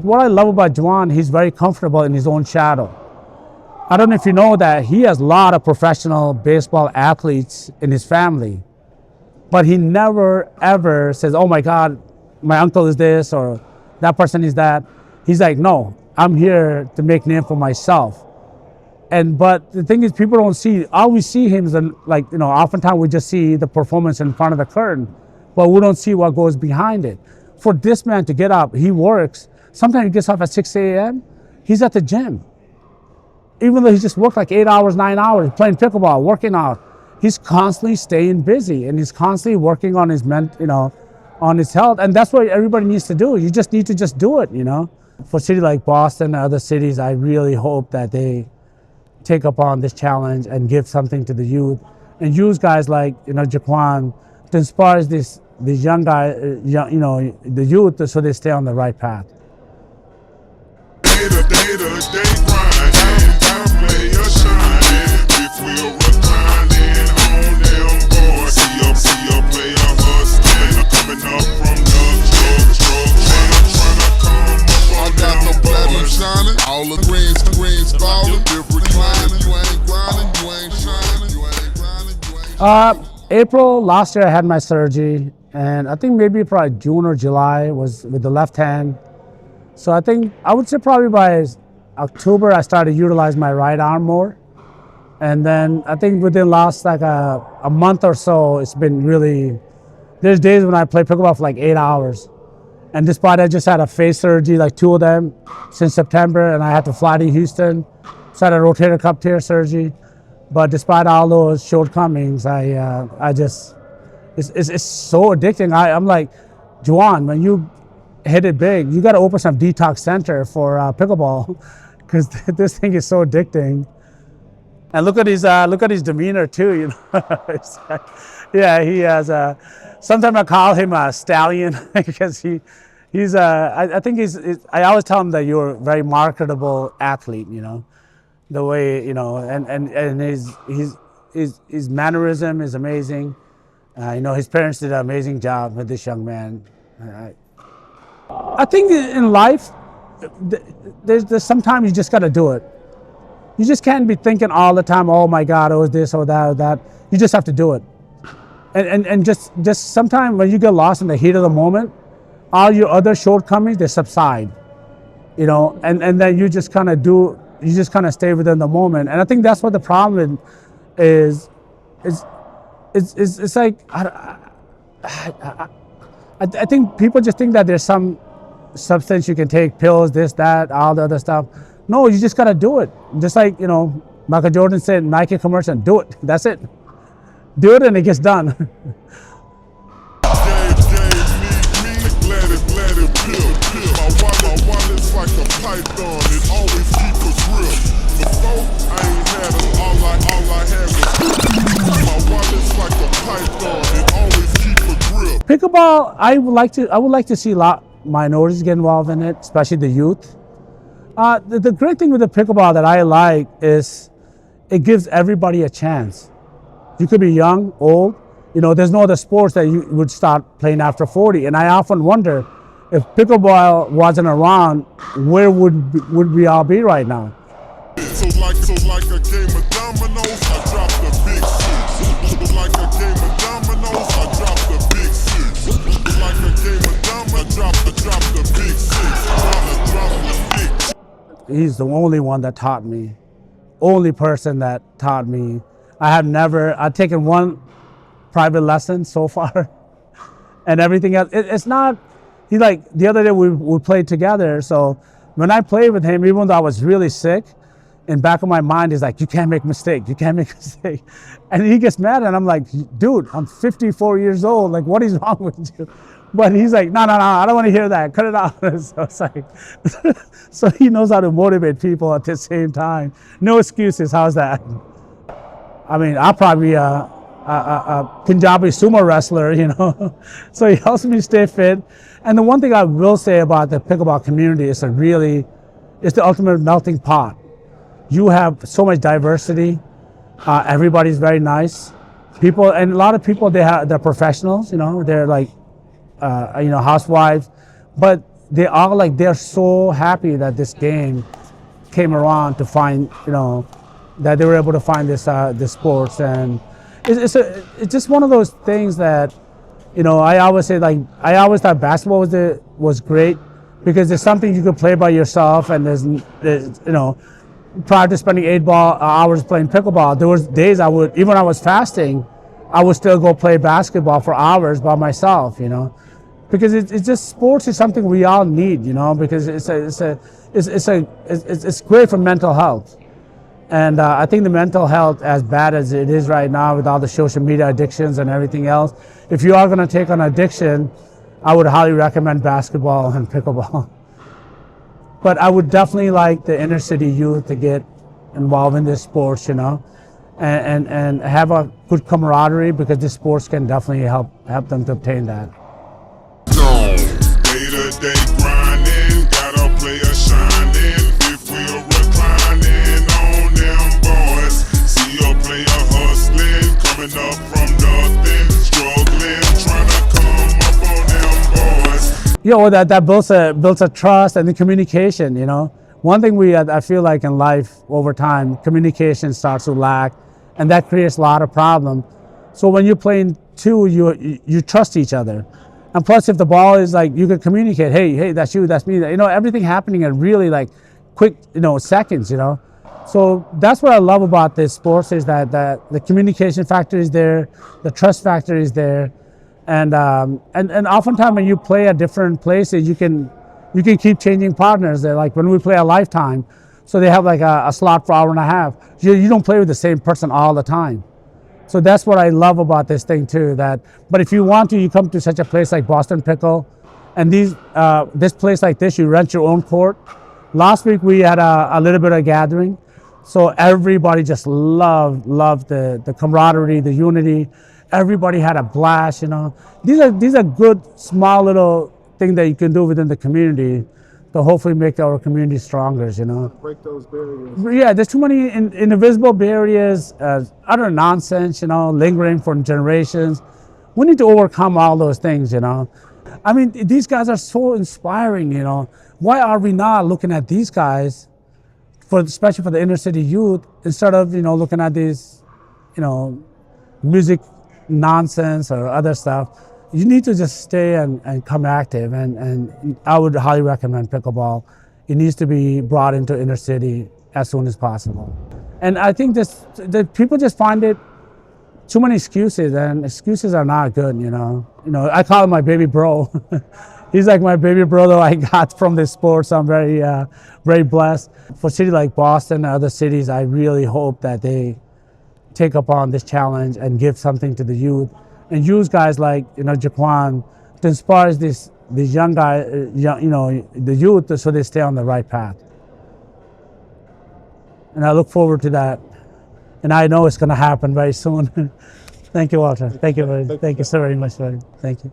What I love about Juan, he's very comfortable in his own shadow. I don't know if you know that he has a lot of professional baseball athletes in his family, but he never ever says, oh my God, my uncle is this or that person is that. He's like, no, I'm here to make name for myself. But the thing is, people don't see, all we see him is oftentimes we just see the performance in front of the curtain, but we don't see what goes behind it. For this man to get up, he works. Sometimes he gets up at 6 a.m., he's at the gym. Even though he just worked like 8 hours, 9 hours, playing pickleball, working out, he's constantly staying busy and he's constantly working on his on his health. And that's what everybody needs to do. You just need to just do it, For a city like Boston and other cities, I really hope that they take upon this challenge and give something to the youth and use guys like, Jaquan to inspire these young guys, the youth, so they stay on the right path. All the greens falling, reclining, you ain't grinding, you ain't shining, you ain't grinding, you ain't April last year I had my surgery, and I think maybe probably June or July was with the left hand. So I would say probably by October I started to utilize my right arm more. And then I think within last like a month or so, it's been really, there's days when I play pickleball for like 8 hours. And despite I just had a face surgery, like 2 of them since September, and I had to fly to Houston, so I had a rotator cuff tear surgery. But despite all those shortcomings, it's so addicting. I'm like, Juan, when you hit it big, you got to open some detox center for pickleball, because this thing is so addicting. And look at his demeanor too, Yeah, he has sometimes I call him a stallion because I think I always tell him that you're a very marketable athlete, the way, and his mannerism is amazing. His parents did an amazing job with this young man. I think in life, there's sometimes you just got to do it. You just can't be thinking all the time, oh my God, oh this or that or that. You just have to do it. And just sometimes when you get lost in the heat of the moment, all your other shortcomings, they subside, and then you just kind of stay within the moment. And I think that's what the problem is it's like, I think people just think that there's some substance you can take, pills, this, that, all the other stuff. No, you just got to do it. Just like, Michael Jordan said, Nike commercial, do it. That's it. Do it and it gets done. Pickleball, I would like to see a lot minorities get involved in it, especially the youth. The great thing with the pickleball that I like is it gives everybody a chance. You could be young, old. There's no other sports that you would start playing after 40. And I often wonder, if pickleball wasn't around, where would we all be right now? So like a game of dominoes, I dropped the big six. Like a game of dominoes, I dropped the big six. Like a game of dominoes, I dropped the big six. Drop the big. He's the only one that taught me, only person that taught me. I've taken one private lesson so far, and everything else, it's not, the other day we played together, so when I played with him, even though I was really sick, in back of my mind is like, you can't make mistake, you can't make a mistake. And he gets mad and I'm like, dude, I'm 54 years old, like what is wrong with you? But he's like, no, I don't want to hear that, cut it out. So it's like, so he knows how to motivate people at the same time. No excuses, how's that? I mean, I'll probably be a Punjabi sumo wrestler, So he helps me stay fit. And the one thing I will say about the pickleball community is it's the ultimate melting pot. You have so much diversity. Everybody's very nice. People, and a lot of people, they're professionals, they're like, housewives. But they're so happy that this game came around to find, that they were able to find this sports. And it's just one of those things that, I always say, like, I always thought basketball was great because there's something you could play by yourself, and there's prior to spending 8 hours playing pickleball, there was days even when I was fasting, I would still go play basketball for hours by myself, because it's just, sports is something we all need, because it's great for mental health. And I think the mental health, as bad as it is right now with all the social media addictions and everything else, if you are going to take on addiction, I would highly recommend basketball and pickleball. But I would definitely like the inner city youth to get involved in this sports, and have a good camaraderie, because this sports can definitely help them to obtain that. Day-to-day grinding, got a player shining. If we're reclining on them boys, see a player hustling, coming up from nothing, struggling, trying to come up on them boys. That builds a trust and the communication. One thing I feel like in life over time, communication starts to lack, and that creates a lot of problems. So when you're playing two, you trust each other. And plus, if the ball is like, you can communicate, hey, that's you, that's me. Everything happening in really like quick, seconds. So that's what I love about this sports, is that the communication factor is there, the trust factor is there, and oftentimes when you play at different places, you can keep changing partners. They're like when we play a Lifetime, so they have like a slot for 1.5 hours. You don't play with the same person all the time. So that's what I love about this thing too. But if you want to, you come to such a place like Boston Pickle, and this place like this, you rent your own court. Last week we had a little bit of gathering, so everybody just loved the camaraderie, the unity. Everybody had a blast. These are good small little things that you can do within the community to hopefully make our community stronger, Break those barriers. Yeah, there's too many invisible barriers, utter nonsense, lingering for generations. We need to overcome all those things, I mean, these guys are so inspiring, Why are we not looking at these guys, especially for the inner city youth, instead of, looking at these, music nonsense or other stuff? You need to just stay and come active, and I would highly recommend pickleball. It needs to be brought into inner city as soon as possible. And I think that people just find it too many excuses, and excuses are not good, I call him my baby bro. He's like my baby brother I got from this sport, so I'm very, very blessed. For a city like Boston and other cities, I really hope that they take upon this challenge and give something to the youth, and use guys like Jaquan to inspire these young guys, the youth, so they stay on the right path. And I look forward to that, and I know it's going to happen very soon. Thank you, Walter. Thank you so very much. Thank you.